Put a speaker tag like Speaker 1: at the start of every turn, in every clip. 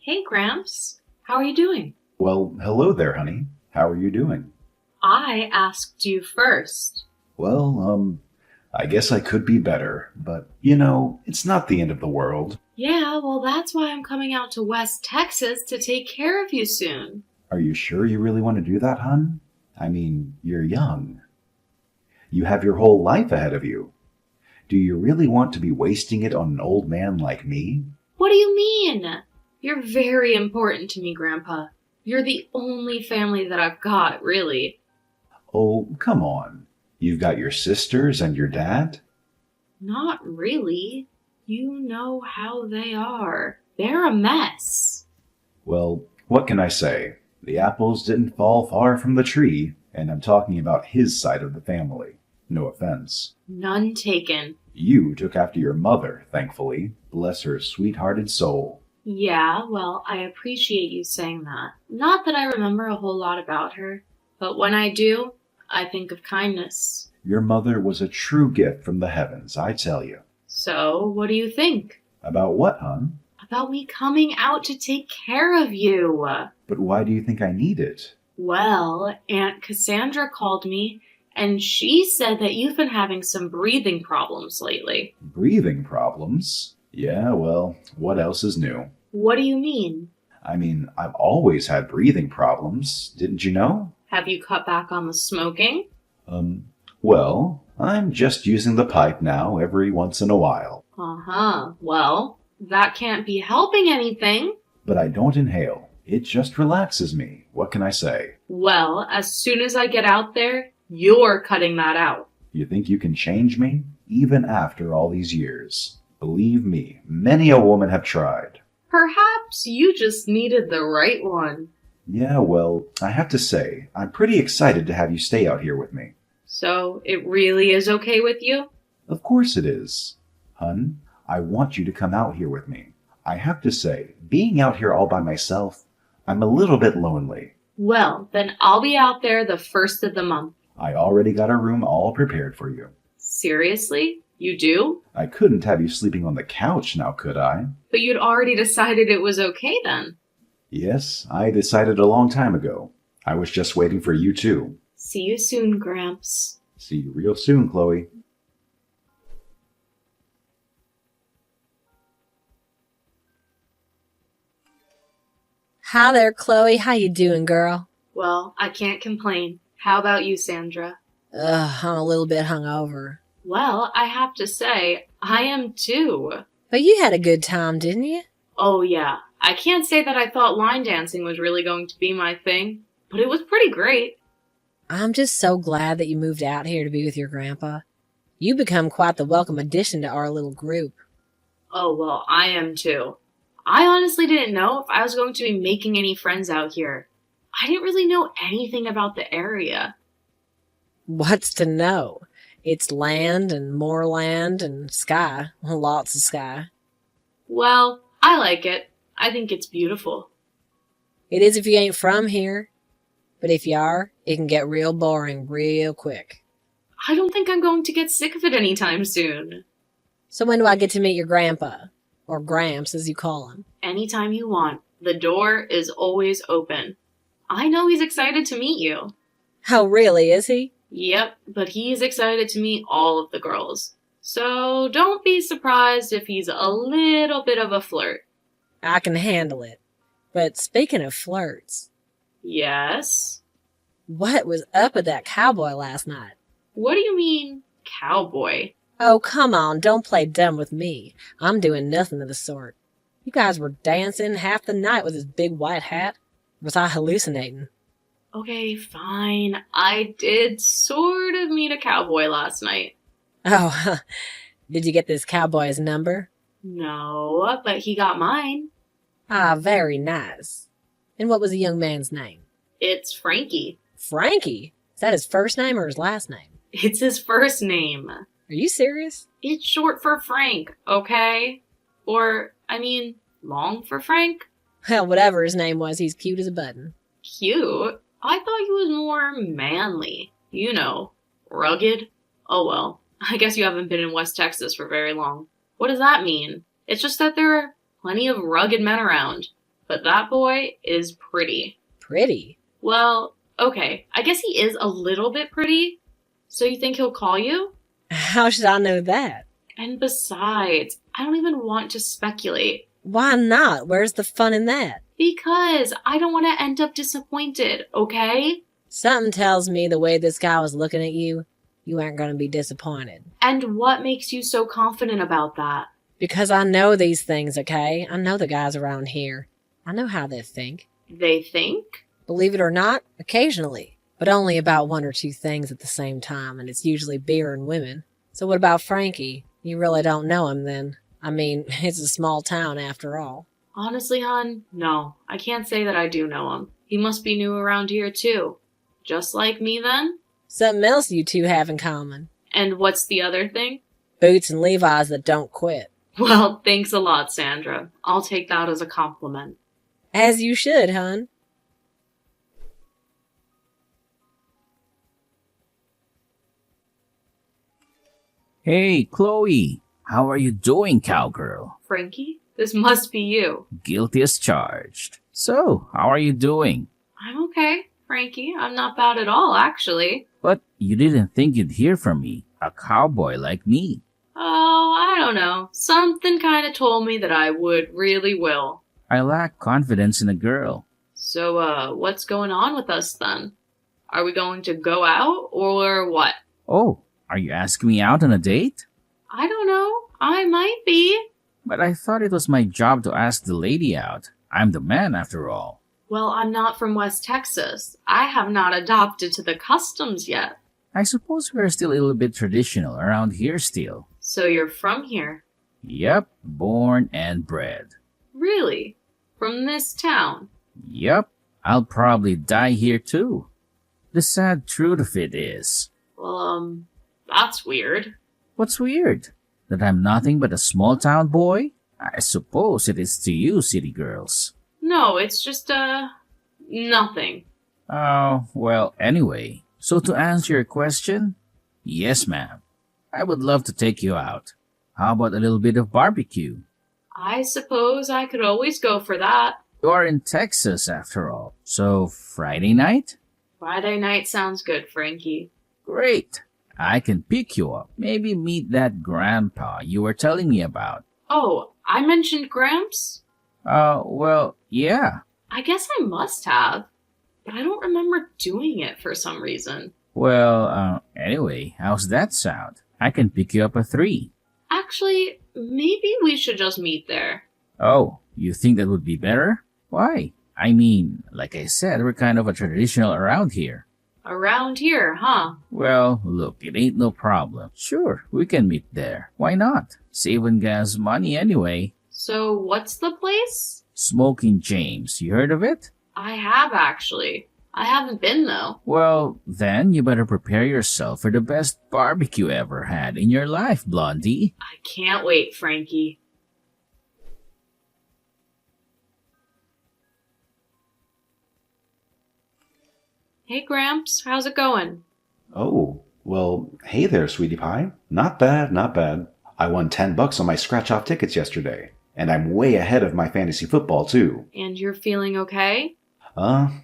Speaker 1: Hey, Gramps. How are you doing?
Speaker 2: Well, hello there, honey. How are you doing?
Speaker 1: I asked you first.
Speaker 2: Well, I guess I could be better, but it's not the end of the world.
Speaker 1: Yeah, well, that's why I'm coming out to West Texas to take care of you soon.
Speaker 2: Are you sure you really want to do that, hun? I mean, you're young. You have your whole life ahead of you. Do you really want to be wasting it on an old man like me?
Speaker 1: What do you mean? You're very important to me, Grandpa. You're the only family that I've got, really.
Speaker 2: Oh, come on. You've got your sisters and your dad?
Speaker 1: Not really. You know how they are. They're a mess.
Speaker 2: Well, what can I say? The apples didn't fall far from the tree, and I'm talking about his side of the family. No offense.
Speaker 1: None taken.
Speaker 2: You took after your mother, thankfully. Bless her sweet-hearted soul.
Speaker 1: Yeah, well, I appreciate you saying that. Not that I remember a whole lot about her, but when I do, I think of kindness.
Speaker 2: Your mother was a true gift from the heavens, I tell you.
Speaker 1: So, what do you think?
Speaker 2: About what, hon?
Speaker 1: About me coming out to take care of you?
Speaker 2: But why do you think I need it?
Speaker 1: Well, Aunt Cassandra called me, and she said that you've been having some breathing problems lately.
Speaker 2: Breathing problems? Yeah, well, what else is new?
Speaker 1: What do you mean?
Speaker 2: I mean, I've always had breathing problems, didn't you know?
Speaker 1: Have you cut back on the smoking?
Speaker 2: Well, I'm just using the pipe now every once in a while.
Speaker 1: Uh-huh. Well, that can't be helping anything.
Speaker 2: But I don't inhale. It just relaxes me. What can I say?
Speaker 1: Well, as soon as I get out there, you're cutting that out.
Speaker 2: You think you can change me? Even after all these years. Believe me, many a woman have tried.
Speaker 1: Perhaps you just needed the right one.
Speaker 2: Yeah, well, I have to say, I'm pretty excited to have you stay out here with me.
Speaker 1: So, it really is okay with you?
Speaker 2: Of course it is. Hun, I want you to come out here with me. I have to say, being out here all by myself, I'm a little bit lonely.
Speaker 1: Well, then I'll be out there the first of the month.
Speaker 2: I already got a room all prepared for you.
Speaker 1: Seriously? You do?
Speaker 2: I couldn't have you sleeping on the couch now, could I?
Speaker 1: But you'd already decided it was okay then.
Speaker 2: Yes, I decided a long time ago. I was just waiting for you too.
Speaker 1: See you soon, Gramps.
Speaker 2: See you real soon, Chloe.
Speaker 3: Hi there, Chloe. How you doing, girl?
Speaker 1: Well, I can't complain. How about you, Sandra?
Speaker 3: I'm a little bit hungover.
Speaker 1: Well, I have to say, I am too.
Speaker 3: But you had a good time, didn't you?
Speaker 1: Oh yeah, I can't say that I thought line dancing was really going to be my thing, but it was pretty great.
Speaker 3: I'm just so glad that you moved out here to be with your grandpa. You become quite the welcome addition to our little group.
Speaker 1: Oh well, I am too. I honestly didn't know if I was going to be making any friends out here. I didn't really know anything about the area.
Speaker 3: What's to know? It's land and more land and sky. Lots of sky.
Speaker 1: Well, I like it. I think it's beautiful.
Speaker 3: It is if you ain't from here. But if you are, it can get real boring real quick.
Speaker 1: I don't think I'm going to get sick of it anytime soon.
Speaker 3: So when do I get to meet your grandpa? Or Gramps, as you call him.
Speaker 1: Anytime you want. The door is always open. I know he's excited to meet you.
Speaker 3: Oh, really, is he?
Speaker 1: Yep, but he's excited to meet all of the girls. So don't be surprised if he's a little bit of a flirt.
Speaker 3: I can handle it. But speaking of flirts,
Speaker 1: Yes?
Speaker 3: what was up with that cowboy last night?
Speaker 1: What do you mean, cowboy?
Speaker 3: Oh, come on, don't play dumb with me. I'm doing nothing of the sort. You guys were dancing half the night with his big white hat. Was I hallucinating?
Speaker 1: Okay, fine. I did sort of meet a cowboy last night.
Speaker 3: Oh, did you get this cowboy's number?
Speaker 1: No, but he got mine.
Speaker 3: Ah, very nice. And what was the young man's name?
Speaker 1: It's Frankie.
Speaker 3: Frankie? Is that his first name or his last name?
Speaker 1: It's his first name.
Speaker 3: Are you serious?
Speaker 1: It's short for Frank, okay? Or, I mean, long for Frank?
Speaker 3: Well, whatever his name was, he's cute as a button.
Speaker 1: Cute? I thought he was more manly. You know, rugged. Oh well, I guess you haven't been in West Texas for very long. What does that mean? It's just that there are plenty of rugged men around. but that boy is pretty.
Speaker 3: Pretty?
Speaker 1: Well, okay, I guess he is a little bit pretty. So you think he'll call you?
Speaker 3: How should I know that?
Speaker 1: And besides, I don't even want to speculate.
Speaker 3: Why not? Where's the fun in that?
Speaker 1: Because I don't want to end up disappointed, okay?
Speaker 3: Something tells me the way this guy was looking at you, you aren't going to be disappointed.
Speaker 1: And what makes you so confident about that?
Speaker 3: Because I know these things, okay? I know the guys around here. I know how they think.
Speaker 1: They think?
Speaker 3: Believe it or not, occasionally. But only about one or two things at the same time, and it's usually beer and women. So what about Frankie? You really don't know him then. I mean, it's a small town after all.
Speaker 1: Honestly, hon, no. I can't say that I do know him. He must be new around here, too. Just like me, then?
Speaker 3: Something else you two have in common.
Speaker 1: And what's the other thing?
Speaker 3: Boots and Levi's that don't quit.
Speaker 1: Well, thanks a lot, Sandra. I'll take that as a compliment.
Speaker 3: As you should, hun.
Speaker 4: Hey, Chloe. How are you doing, cowgirl?
Speaker 1: Frankie, this must be you.
Speaker 4: Guilty as charged. So, how are you doing?
Speaker 1: I'm okay, Frankie. I'm not bad at all, actually.
Speaker 4: But you didn't think you'd hear from me, a cowboy like me.
Speaker 1: Oh, I don't know. Something kind of told me that I really will.
Speaker 4: I lack confidence in a girl.
Speaker 1: So, what's going on with us then? Are we going to go out or what?
Speaker 4: Oh, are you asking me out on a date?
Speaker 1: I don't know. I might be.
Speaker 4: But I thought it was my job to ask the lady out. I'm the man after all.
Speaker 1: Well, I'm not from West Texas. I have not adopted to the customs yet.
Speaker 4: I suppose we're still a little bit traditional around here still.
Speaker 1: So you're from here?
Speaker 4: Yep, born and bred.
Speaker 1: Really? From this town?
Speaker 4: Yep, I'll probably die here too. The sad truth of it is...
Speaker 1: Well, that's weird.
Speaker 4: What's weird? That I'm nothing but a small town boy? I suppose it is to you, city girls.
Speaker 1: No, it's just, nothing.
Speaker 4: Oh, well, anyway. So to answer your question, yes, ma'am. I would love to take you out. How about a little bit of barbecue?
Speaker 1: I suppose I could always go for that.
Speaker 4: You're in Texas, after all. So, Friday night?
Speaker 1: Friday night sounds good, Frankie.
Speaker 4: Great. I can pick you up. Maybe meet that grandpa you were telling me about.
Speaker 1: Oh, I mentioned Gramps?
Speaker 4: Well, yeah.
Speaker 1: I guess I must have, but I don't remember doing it for some reason.
Speaker 4: Well, anyway, how's that sound? I can pick you up at 3.
Speaker 1: Actually, maybe we should just meet there.
Speaker 4: Oh, you think that would be better? Why? I mean, like I said, we're kind of a traditional around here.
Speaker 1: Around here, huh?
Speaker 4: Well, look, it ain't no problem. Sure, we can meet there. Why not? Saving gas money anyway.
Speaker 1: So, what's the place?
Speaker 4: Smoking James, you heard of it?
Speaker 1: I have, actually. I haven't been, though.
Speaker 4: Well, then you better prepare yourself for the best barbecue ever had in your life, Blondie.
Speaker 1: I can't wait, Frankie. Hey, Gramps, how's it going?
Speaker 2: Oh, well, hey there, sweetie pie. Not bad, not bad. I won $10 on my scratch-off tickets yesterday, and I'm way ahead of my fantasy football, too.
Speaker 1: And you're feeling okay?
Speaker 2: I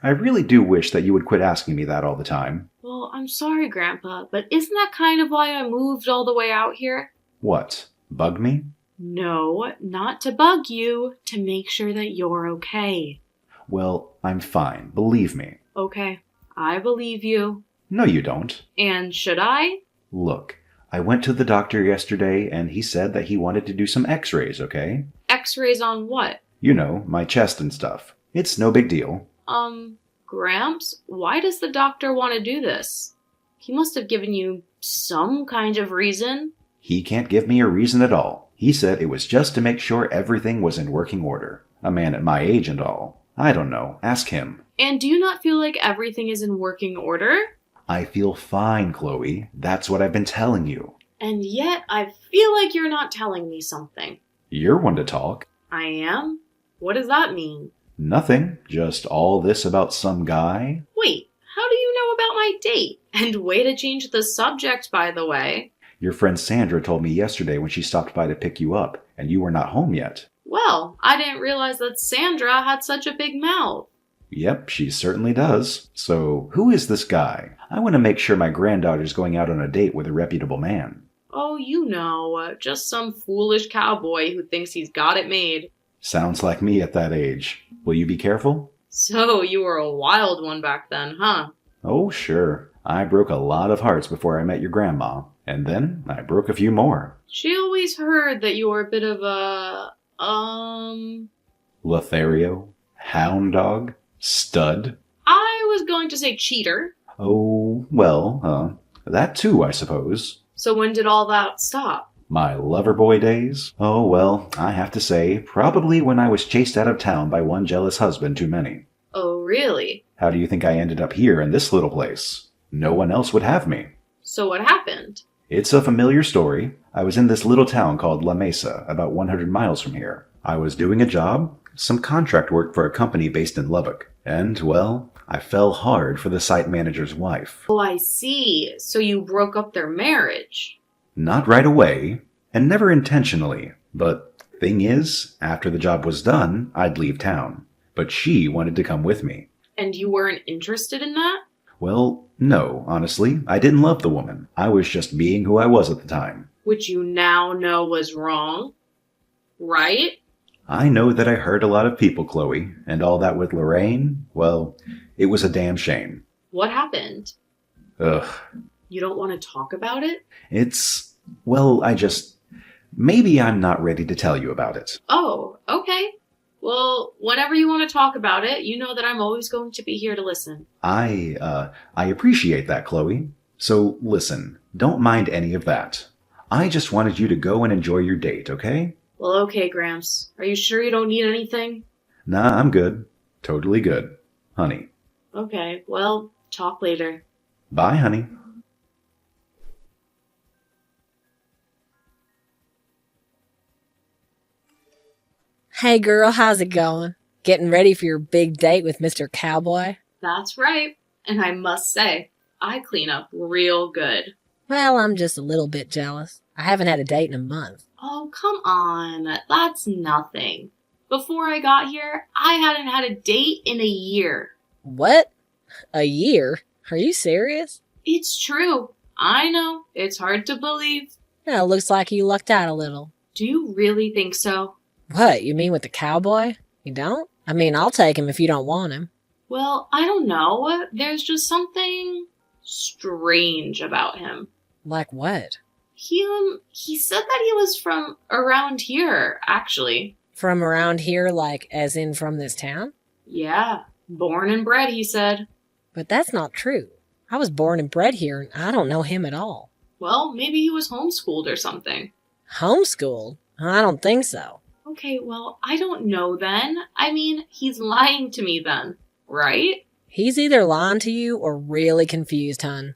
Speaker 2: really do wish that you would quit asking me that all the time.
Speaker 1: Well, I'm sorry, Grandpa, but isn't that kind of why I moved all the way out here?
Speaker 2: What? Bug me?
Speaker 1: No, not to bug you, to make sure that you're okay.
Speaker 2: Well, I'm fine, believe me.
Speaker 1: Okay, I believe you.
Speaker 2: No, you don't.
Speaker 1: And should I?
Speaker 2: Look, I went to the doctor yesterday, and he said that he wanted to do some x-rays, okay?
Speaker 1: X-rays on what?
Speaker 2: You know, my chest and stuff. It's no big deal.
Speaker 1: Gramps, why does the doctor want to do this? He must have given you some kind of reason.
Speaker 2: He can't give me a reason at all. He said it was just to make sure everything was in working order. A man at my age and all. I don't know. Ask him.
Speaker 1: And do you not feel like everything is in working order?
Speaker 2: I feel fine, Chloe. That's what I've been telling you.
Speaker 1: And yet, I feel like you're not telling me something.
Speaker 2: You're one to talk.
Speaker 1: I am? What does that mean?
Speaker 2: Nothing. Just all this about some guy.
Speaker 1: Wait, how do you know about my date? And way to change the subject, by the way.
Speaker 2: Your friend Sandra told me yesterday when she stopped by to pick you up, and you were not home yet.
Speaker 1: Well, I didn't realize that Sandra had such a big mouth.
Speaker 2: Yep, she certainly does. So, who is this guy? I want to make sure my granddaughter's going out on a date with a reputable man.
Speaker 1: Oh, you know, just some foolish cowboy who thinks he's got it made.
Speaker 2: Sounds like me at that age. Will you be careful?
Speaker 1: So, you were a wild one back then, huh?
Speaker 2: Oh, sure. I broke a lot of hearts before I met your grandma, and then I broke a few more.
Speaker 1: She always heard that you were a bit of a,
Speaker 2: Lothario? Hound dog? Stud?
Speaker 1: I was going to say cheater.
Speaker 2: Oh, well, that too, I suppose.
Speaker 1: So when did all that stop?
Speaker 2: My lover boy days? Oh, well, I have to say, probably when I was chased out of town by one jealous husband too many.
Speaker 1: Oh, really?
Speaker 2: How do you think I ended up here in this little place? No one else would have me.
Speaker 1: So what happened?
Speaker 2: It's a familiar story. I was in this little town called La Mesa, about 100 miles from here. I was doing a job, some contract work for a company based in Lubbock, and, well, I fell hard for the site manager's wife.
Speaker 1: Oh, I see. So you broke up their marriage.
Speaker 2: Not right away, and never intentionally, but thing is, after the job was done, I'd leave town. But she wanted to come with me.
Speaker 1: And you weren't interested in that?
Speaker 2: Well, no, honestly, I didn't love the woman. I was just being who I was at the time.
Speaker 1: Which you now know was wrong. Right?
Speaker 2: I know that I hurt a lot of people, Chloe, and all that with Lorraine, well, it was a damn shame.
Speaker 1: What happened?
Speaker 2: Ugh.
Speaker 1: You don't want to talk about it?
Speaker 2: Maybe I'm not ready to tell you about it.
Speaker 1: Oh, okay. Well, whenever you want to talk about it, you know that I'm always going to be here to listen.
Speaker 2: I appreciate that, Chloe. So listen, don't mind any of that. I just wanted you to go and enjoy your date, okay?
Speaker 1: Well, okay, Gramps. Are you sure you don't need anything?
Speaker 2: Nah, I'm good. Totally good. Honey.
Speaker 1: Okay, well, talk later.
Speaker 2: Bye, honey.
Speaker 3: Hey girl, how's it going? Getting ready for your big date with Mr. Cowboy?
Speaker 1: That's right. And I must say, I clean up real good.
Speaker 3: Well, I'm just a little bit jealous. I haven't had a date in a month.
Speaker 1: Oh, come on. That's nothing. Before I got here, I hadn't had a date in a year.
Speaker 3: What? A year? Are you serious?
Speaker 1: It's true. I know. It's hard to believe.
Speaker 3: No, looks like you lucked out a little.
Speaker 1: Do you really think so?
Speaker 3: What, you mean with the cowboy? You don't? I mean, I'll take him if you don't want him.
Speaker 1: Well, I don't know. There's just something strange about him.
Speaker 3: Like what?
Speaker 1: He said that he was from around here, actually.
Speaker 3: From around here, like as in from this town?
Speaker 1: Yeah, born and bred, he said.
Speaker 3: But that's not true. I was born and bred here, and I don't know him at all.
Speaker 1: Well, maybe he was homeschooled or something.
Speaker 3: Homeschooled? I don't think so.
Speaker 1: Okay, well, I don't know then. I mean, he's lying to me then, right?
Speaker 3: He's either lying to you or really confused, hun.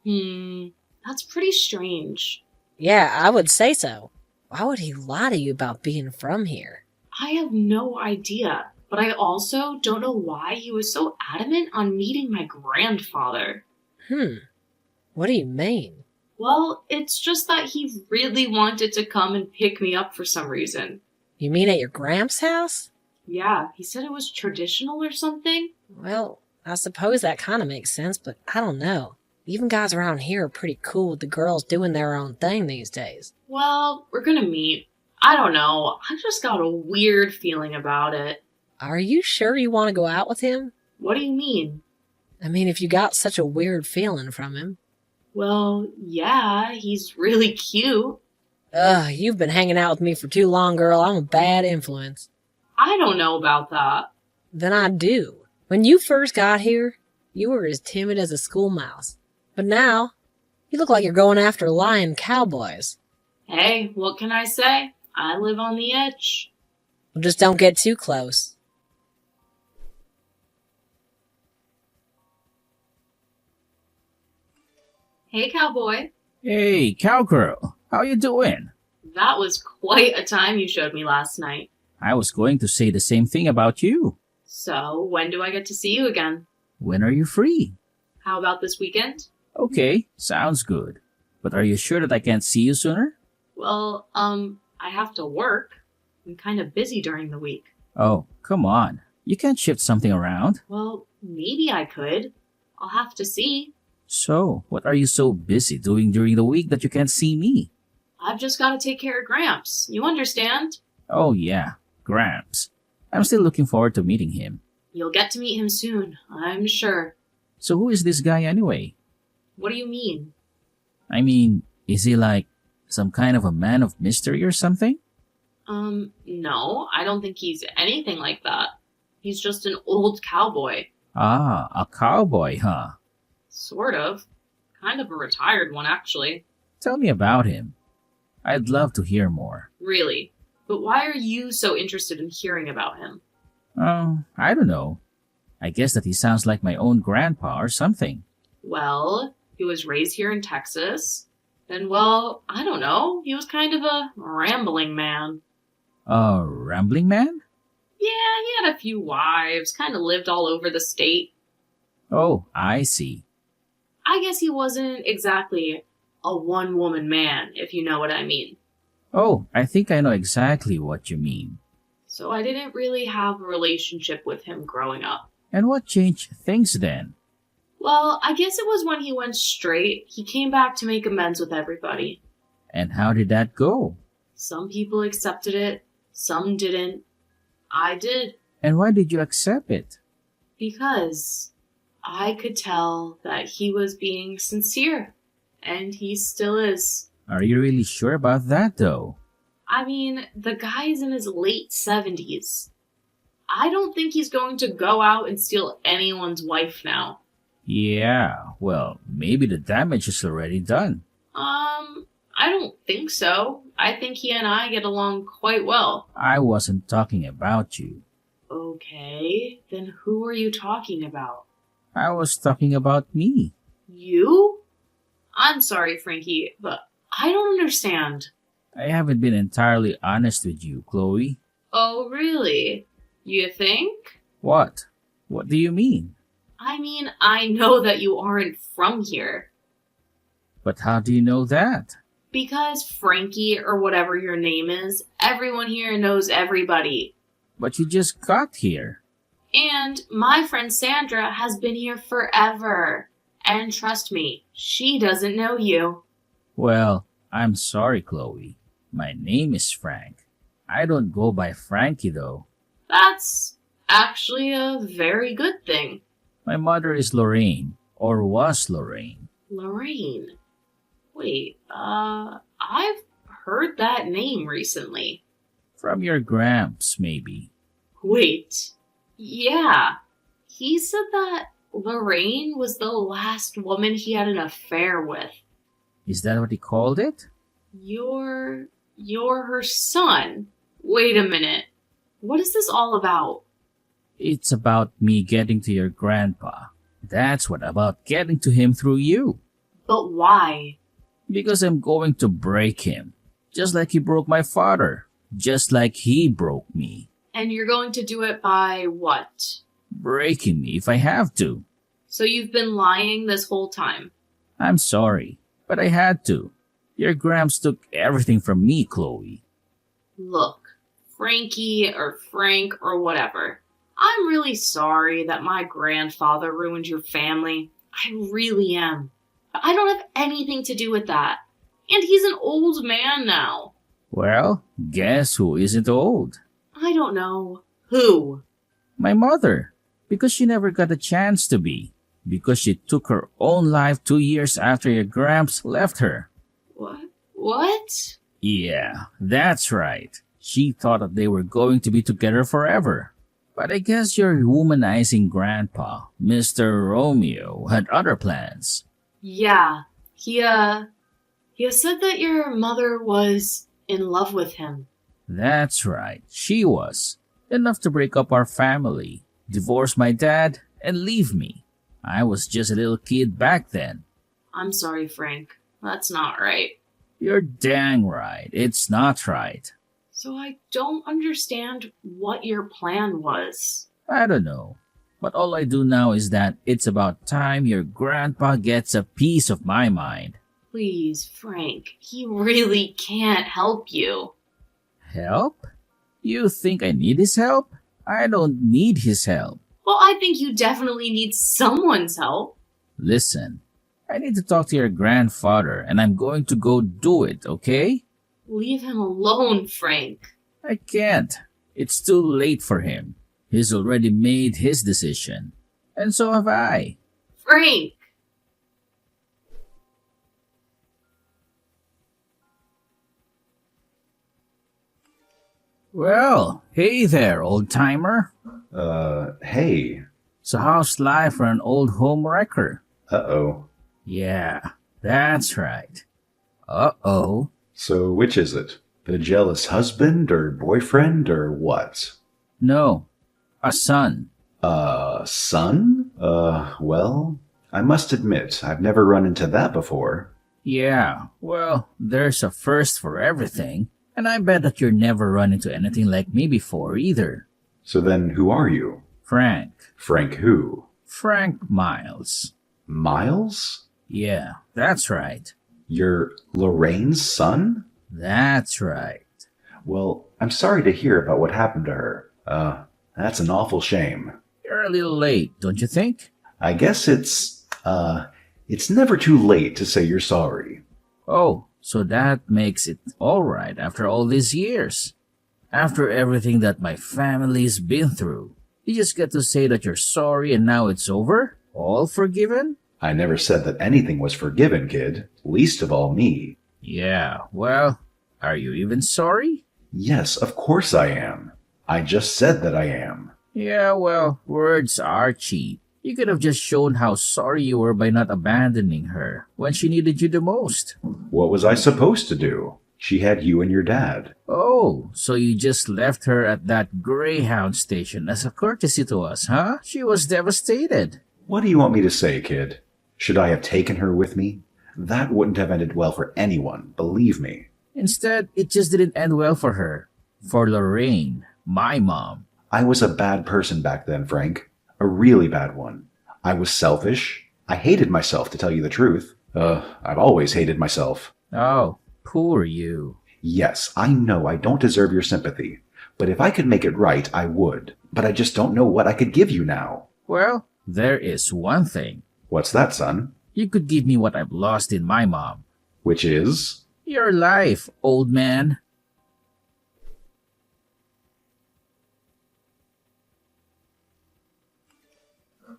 Speaker 1: That's pretty strange.
Speaker 3: Yeah, I would say so. Why would he lie to you about being from here?
Speaker 1: I have no idea, but I also don't know why he was so adamant on meeting my grandfather.
Speaker 3: What do you mean?
Speaker 1: Well, it's just that he really wanted to come and pick me up for some reason.
Speaker 3: You mean at your Gramps' house?
Speaker 1: Yeah, he said it was traditional or something.
Speaker 3: Well, I suppose that kind of makes sense, but I don't know. Even guys around here are pretty cool with the girls doing their own thing these days.
Speaker 1: Well, we're gonna meet. I don't know. I just got a weird feeling about it.
Speaker 3: Are you sure you want to go out with him?
Speaker 1: What do you mean?
Speaker 3: I mean, if you got such a weird feeling from him.
Speaker 1: Well, yeah, he's really cute.
Speaker 3: Ugh, you've been hanging out with me for too long, girl. I'm a bad influence.
Speaker 1: I don't know about that.
Speaker 3: Then I do. When you first got here, you were as timid as a school mouse. But now, you look like you're going after lying cowboys.
Speaker 1: Hey, what can I say? I live on the edge.
Speaker 3: Well, just don't get too close.
Speaker 1: Hey, cowboy.
Speaker 4: Hey, cowgirl, how you doing?
Speaker 1: That was quite a time you showed me last night.
Speaker 4: I was going to say the same thing about you.
Speaker 1: So, when do I get to see you again?
Speaker 4: When are you free?
Speaker 1: How about this weekend?
Speaker 4: Okay, sounds good. But are you sure that I can't see you sooner?
Speaker 1: Well, I have to work. I'm kind of busy during the week.
Speaker 4: Oh, come on. You can't shift something around.
Speaker 1: Well, maybe I could. I'll have to see.
Speaker 4: So, what are you so busy doing during the week that you can't see me?
Speaker 1: I've just got to take care of Gramps. You understand?
Speaker 4: Oh, yeah, Gramps. I'm still looking forward to meeting him.
Speaker 1: You'll get to meet him soon, I'm sure.
Speaker 4: So, who is this guy anyway?
Speaker 1: What do you mean?
Speaker 4: I mean, is he like some kind of a man of mystery or something?
Speaker 1: No, I don't think he's anything like that. He's just an old cowboy.
Speaker 4: Ah, a cowboy, huh?
Speaker 1: Sort of. Kind of a retired one, actually.
Speaker 4: Tell me about him. I'd love to hear more.
Speaker 1: Really. But why are you so interested in hearing about him?
Speaker 4: Oh, I don't know. I guess that he sounds like my own grandpa or something.
Speaker 1: Well, he was raised here in Texas. And, well, I don't know. He was kind of a rambling man.
Speaker 4: A rambling man?
Speaker 1: Yeah, he had a few wives, kind of lived all over the state.
Speaker 4: Oh, I see.
Speaker 1: I guess he wasn't exactly a one-woman man, if you know what I mean.
Speaker 4: Oh, I think I know exactly what you mean.
Speaker 1: So I didn't really have a relationship with him growing up.
Speaker 4: And what changed things then?
Speaker 1: Well, I guess it was when he went straight, he came back to make amends with everybody.
Speaker 4: And how did that go?
Speaker 1: Some people accepted it, some didn't. I did.
Speaker 4: And why did you accept it?
Speaker 1: Because I could tell that he was being sincere. And he still is.
Speaker 4: Are you really sure about that, though?
Speaker 1: I mean, the guy's in his late 70s. I don't think he's going to go out and steal anyone's wife now.
Speaker 4: Yeah, well, maybe the damage is already done.
Speaker 1: I don't think so. I think he and I get along quite well.
Speaker 4: I wasn't talking about you.
Speaker 1: Okay, then who are you talking about?
Speaker 4: I was talking about me.
Speaker 1: You? I'm sorry, Frankie, but I don't understand.
Speaker 4: I haven't been entirely honest with you, Chloe.
Speaker 1: Oh, really? You think?
Speaker 4: What? What do you mean?
Speaker 1: I mean, I know that you aren't from here.
Speaker 4: But how do you know that?
Speaker 1: Because Frankie, or whatever your name is, everyone here knows everybody.
Speaker 4: But you just got here.
Speaker 1: And my friend Sandra has been here forever. And trust me, she doesn't know you.
Speaker 4: Well, I'm sorry, Chloe. My name is Frank. I don't go by Frankie, though.
Speaker 1: That's actually a very good thing.
Speaker 4: My mother is Lorraine, or was Lorraine.
Speaker 1: Lorraine. Wait, I've heard that name recently.
Speaker 4: From your Gramps, maybe.
Speaker 1: Wait, yeah. He said that Lorraine was the last woman he had an affair with.
Speaker 4: Is that what he called it?
Speaker 1: You're her son. Wait a minute. What is this all about?
Speaker 4: It's about me getting to your grandpa. That's what about getting to him through you.
Speaker 1: But why?
Speaker 4: Because I'm going to break him. Just like he broke my father. Just like he broke me.
Speaker 1: And you're going to do it by what?
Speaker 4: Breaking me if I have to.
Speaker 1: So you've been lying this whole time?
Speaker 4: I'm sorry, but I had to. Your Gramps took everything from me, Chloe.
Speaker 1: Look, Frankie or Frank or whatever. I'm really sorry that my grandfather ruined your family. I really am. But I don't have anything to do with that. And he's an old man now.
Speaker 4: Well, guess who isn't old?
Speaker 1: I don't know. Who?
Speaker 4: My mother. Because she never got a chance to be. Because she took her own life 2 years after your Gramps left her.
Speaker 1: What?
Speaker 4: Yeah, that's right. She thought that they were going to be together forever. But I guess your womanizing grandpa, Mr. Romeo, had other plans.
Speaker 1: Yeah. He said that your mother was in love with him.
Speaker 4: That's right, she was. Enough to break up our family, divorce my dad, and leave me. I was just a little kid back then.
Speaker 1: I'm sorry, Frank. That's not right.
Speaker 4: You're dang right, it's not right.
Speaker 1: So I don't understand what your plan was.
Speaker 4: I don't know. But all I do know is that it's about time your grandpa gets a piece of my mind.
Speaker 1: Please, Frank, he really can't help you.
Speaker 4: Help? You think I need his help? I don't need his help.
Speaker 1: Well, I think you definitely need someone's help.
Speaker 4: Listen, I need to talk to your grandfather and I'm going to go do it, okay?
Speaker 1: Leave him alone, Frank.
Speaker 4: I can't. It's too late for him. He's already made his decision. And so have I.
Speaker 1: Frank!
Speaker 4: Well, hey there, old timer.
Speaker 2: Hey.
Speaker 4: So how's life for an old home wrecker?
Speaker 2: Uh-oh.
Speaker 4: Yeah, that's right. Uh-oh.
Speaker 2: So which is it? The jealous husband or boyfriend or what?
Speaker 4: No, a son.
Speaker 2: Son? Well, I must admit, I've never run into that before.
Speaker 4: Yeah, well, there's a first for everything. And I bet that you've never run into anything like me before either.
Speaker 2: So then who are you?
Speaker 4: Frank.
Speaker 2: Frank who?
Speaker 4: Frank Miles.
Speaker 2: Miles?
Speaker 4: Yeah, that's right.
Speaker 2: You're Lorraine's son?
Speaker 4: That's right.
Speaker 2: Well, I'm sorry to hear about what happened to her. That's an awful shame.
Speaker 4: You're a little late, don't you think?
Speaker 2: I guess it's never too late to say you're sorry.
Speaker 4: Oh, so that makes it all right after all these years. After everything that my family's been through, you just get to say that you're sorry and now it's over? All forgiven?
Speaker 2: I never said that anything was forgiven, kid. Least of all me.
Speaker 4: Yeah, well, are you even sorry?
Speaker 2: Yes, of course I am. I just said that I am.
Speaker 4: Yeah, well, words are cheap. You could have just shown how sorry you were by not abandoning her when she needed you the most.
Speaker 2: What was I supposed to do? She had you and your dad.
Speaker 4: Oh, so you just left her at that Greyhound station as a courtesy to us, huh? She was devastated.
Speaker 2: What do you want me to say, kid? Should I have taken her with me? That wouldn't have ended well for anyone, believe me.
Speaker 4: Instead, it just didn't end well for her. For Lorraine, my mom.
Speaker 2: I was a bad person back then, Frank. A really bad one. I was selfish. I hated myself, to tell you the truth. I've always hated myself.
Speaker 4: Oh, poor you.
Speaker 2: Yes, I know I don't deserve your sympathy. But if I could make it right, I would. But I just don't know what I could give you now.
Speaker 4: Well, there is one thing.
Speaker 2: What's that, son?
Speaker 4: You could give me what I've lost in my mom.
Speaker 2: Which is?
Speaker 4: Your life, old man.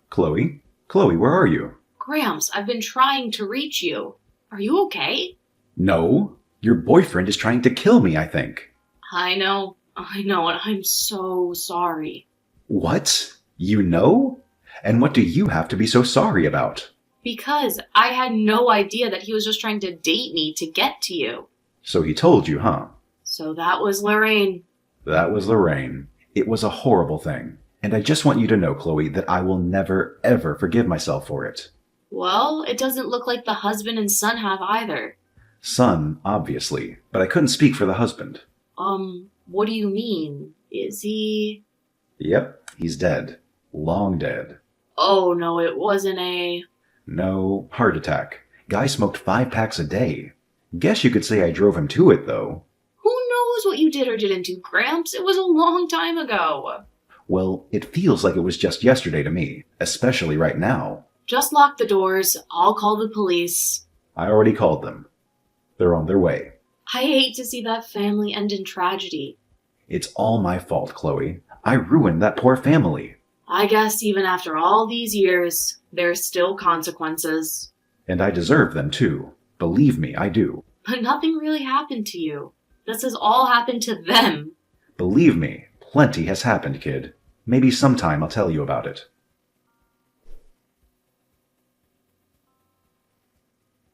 Speaker 2: Chloe? Chloe, where are you?
Speaker 1: Gramps, I've been trying to reach you. Are you okay?
Speaker 2: No. Your boyfriend is trying to kill me, I think.
Speaker 1: I know, and I'm so sorry.
Speaker 2: What? You know? And what do you have to be so sorry about?
Speaker 1: Because I had no idea that he was just trying to date me to get to you.
Speaker 2: So he told you, huh?
Speaker 1: So that was Lorraine.
Speaker 2: That was Lorraine. It was a horrible thing. And I just want you to know, Chloe, that I will never, ever forgive myself for it.
Speaker 1: Well, it doesn't look like the husband and son have either.
Speaker 2: Son, obviously, but I couldn't speak for the husband.
Speaker 1: What do you mean? Is he...
Speaker 2: Yep, he's dead. Long dead.
Speaker 1: Oh, no, it wasn't a...
Speaker 2: No, heart attack. Guy smoked 5 packs a day. Guess you could say I drove him to it, though.
Speaker 1: Who knows what you did or didn't do, Gramps? It was a long time ago.
Speaker 2: Well, it feels like it was just yesterday to me, especially right now.
Speaker 1: Just lock the doors. I'll call the police.
Speaker 2: I already called them. They're on their way.
Speaker 1: I hate to see that family end in tragedy.
Speaker 2: It's all my fault, Chloe. I ruined that poor family.
Speaker 1: I guess even after all these years, there's still consequences.
Speaker 2: And I deserve them, too. Believe me, I do.
Speaker 1: But nothing really happened to you. This has all happened to them.
Speaker 2: Believe me, plenty has happened, kid. Maybe sometime I'll tell you about it.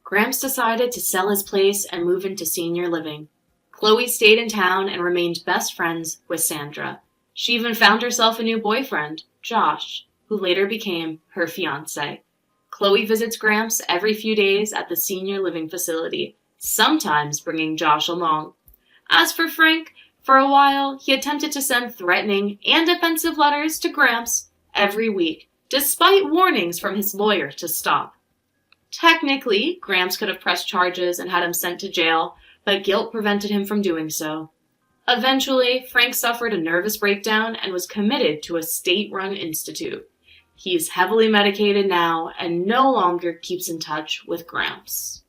Speaker 1: Gramps decided to sell his place and move into senior living. Chloe stayed in town and remained best friends with Sandra. She even found herself a new boyfriend, Josh, who later became her fiancé. Chloe visits Gramps every few days at the senior living facility, sometimes bringing Josh along. As for Frank, for a while, he attempted to send threatening and offensive letters to Gramps every week, despite warnings from his lawyer to stop. Technically, Gramps could have pressed charges and had him sent to jail, but guilt prevented him from doing so. Eventually, Frank suffered a nervous breakdown and was committed to a state-run institute. He is heavily medicated now and no longer keeps in touch with Gramps.